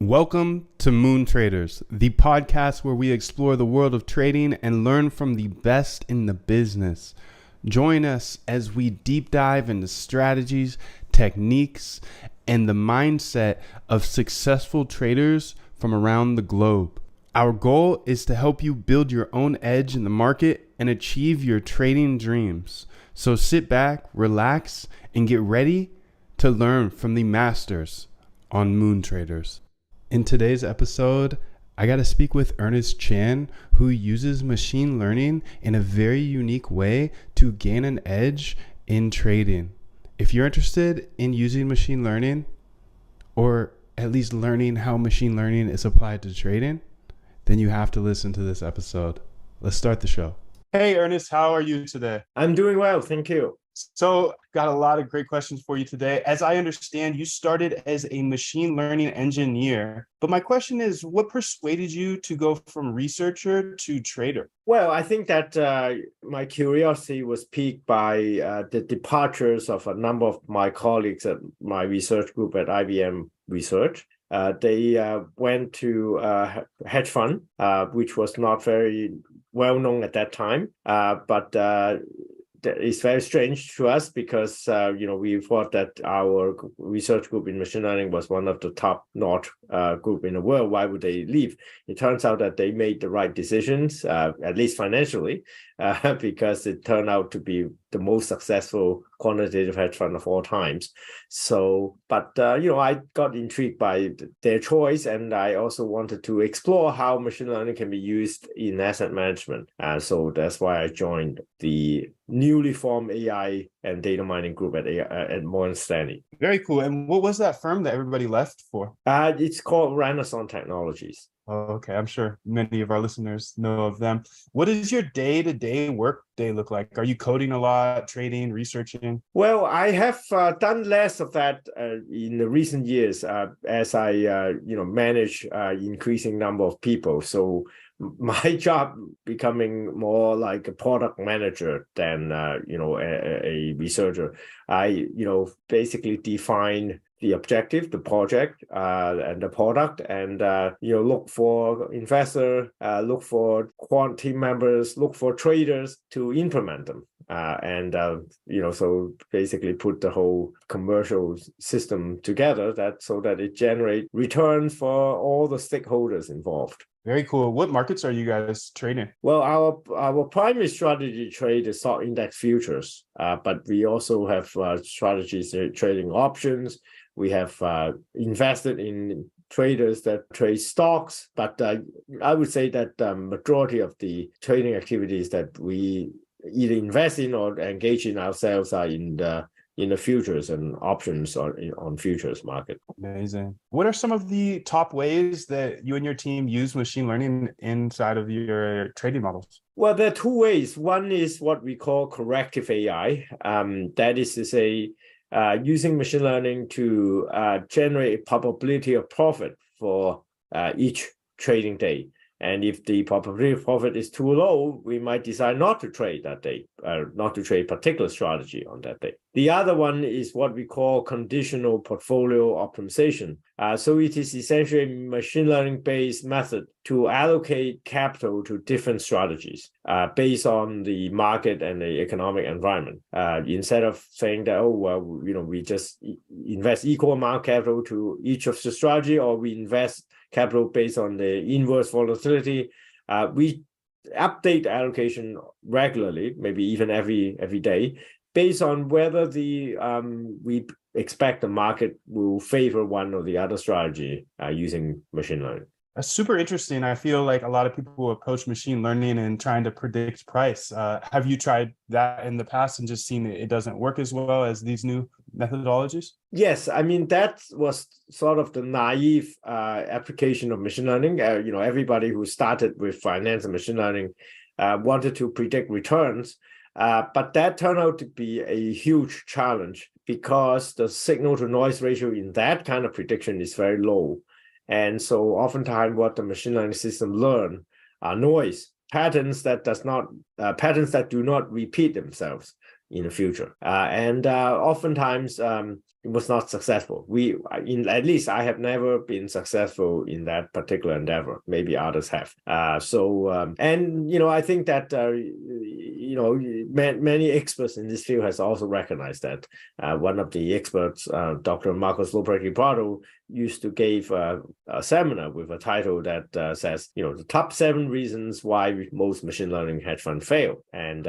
Welcome to Moon Traders, the podcast where we explore the world of trading and learn from the best in the business. Join us as we deep dive into strategies, techniques, and the mindset of successful traders from around the globe. Our goal is to help you build your own edge in the market and achieve your trading dreams. So sit back, relax, and get ready to learn from the masters on Moon Traders. In today's episode, I got to speak with Ernest Chan, who uses machine learning in a very unique way to gain an edge in trading. If you're interested in using machine learning, or at least learning how machine learning is applied to trading, then you have to listen to this episode. Let's start the show. Hey, Ernest, how are you today? I'm doing well, thank you. So, got a lot of great questions for you today. As I understand, you started as a machine learning engineer. But my question is, what persuaded you to go from researcher to trader? Well, I think that my curiosity was piqued by the departures of a number of my colleagues at my research group at IBM Research. They went to a hedge fund, which was not very well known at that time, but it's very strange to us because we thought that our research group in machine learning was one of the top-notch group in the world. Why would they leave? It turns out that they made the right decisions, at least financially, because it turned out to be the most successful quantitative hedge fund of all times. So, but I got intrigued by their choice, and I also wanted to explore how machine learning can be used in asset management. So that's why I joined the newly formed AI and data mining group at Morgan Stanley. Very cool. And what was that firm that everybody left for? It's called Renaissance Technologies. Oh, okay. I'm sure many of our listeners know of them. What does your day-to-day work day look like? Are you coding a lot, trading, researching? Well, I have done less of that in the recent years as I manage increasing number of people. So my job becoming more like a product manager than a researcher. I basically define the objective, the project, and the product, and look for investor, look for quant team members, look for traders to implement them, so basically put the whole commercial system together so that it generates returns for all the stakeholders involved. Very cool. What markets are you guys trading? Well, our primary strategy trade is stock index futures, but we also have strategies trading options. We have invested in traders that trade stocks, but I would say that the majority of the trading activities that we either invest in or engage in ourselves are in the futures and options on futures market. Amazing. What are some of the top ways that you and your team use machine learning inside of your trading models? Well, there are two ways. One is what we call corrective AI. That is to say, using machine learning to generate a probability of profit for each trading day. And if the probability of profit is too low, we might decide not to trade that day, not to trade particular strategy on that day. The other one is what we call conditional portfolio optimization. So it is essentially a machine learning-based method to allocate capital to different strategies based on the market and the economic environment. Instead of saying that, we just invest equal amount of capital to each of the strategy, or we invest capital based on the inverse volatility. We update the allocation regularly, maybe even every day, based on whether we expect the market will favor one or the other strategy using machine learning. That's super interesting. I feel like a lot of people approach machine learning and trying to predict price. Have you tried that in the past and just seen it doesn't work as well as these new methodologies? Yes, I mean, that was sort of the naive application of machine learning. Everybody who started with finance and machine learning wanted to predict returns. But that turned out to be a huge challenge because the signal to noise ratio in that kind of prediction is very low. And so oftentimes what the machine learning system learn are noise, patterns that do not repeat themselves in the future. And oftentimes it was not successful. At least I have never been successful in that particular endeavor. Maybe others have. And I think that many experts in this field has also recognized that. One of the experts, Dr. Marcos Lopez-Prado, used to give a seminar with a title that says, the top 7 reasons why most machine learning hedge funds fail. And,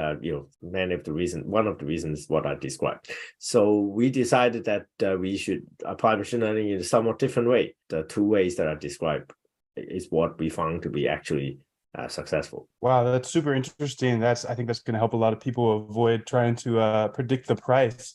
one of the reasons what I described. So we decided that we should apply machine learning in a somewhat different way. The 2 ways that I described is what we found to be actually successful. Wow, that's super interesting. I think that's going to help a lot of people avoid trying to predict the price.